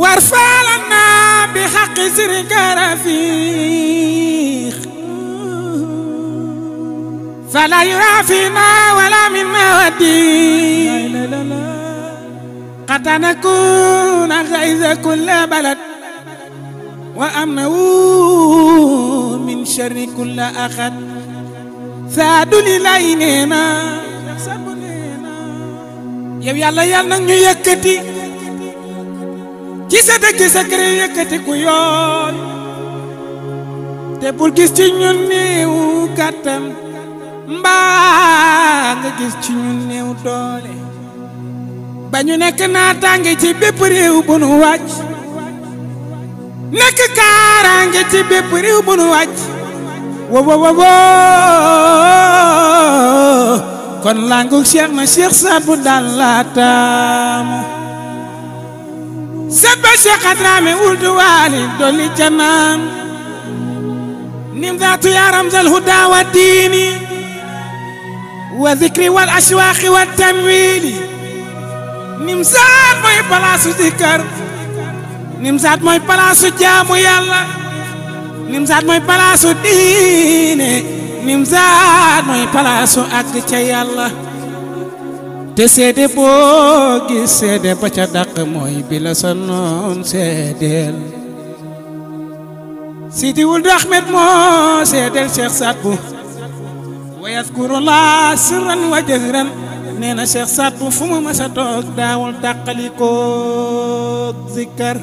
وارفع لنا بحق سرك رفيق فلا يرى فينا ولا منا ودي قد نكون غيظ كل بلد وأمنه من شر كل أحد ثاد لليننا yow yàlla yàlla nag ñu yëkkati ci sa dëgg sa kër yëkkati ku yoon te bul gis ci ñun néew kàttan mbaa nga gis ci ñun néew doole ba ñu nekk naataange ci bépp réew bu nu wàcc nekk kaaraange ci bépp réew bu nu wàcc wo kon langu Cheikh na Cheikh Saad Bou daal laa taamu set ba Cheikh Adrame wuldu waali dolli janaan nim zaatu ya ramzal huda wa diini wa zikri wal ashwaaqi wa tanwiili nim zaat mooy palaasu zikar nim zaat mooy palaasu jaamu yàlla nim zaat mooy palaasu diine Nimzaat mooy palaasu àgg ca yàlla te seede boo gis seede ba ca dàq mooy bi la sa noon seedeel Sidi Wuld Ahmed moo seedeel Cheikh Saad Bou wa yazkurullah sirran wa jahran nee na Cheikh Saad Bou fu mu masa toog daawul dàqalikoo zikkar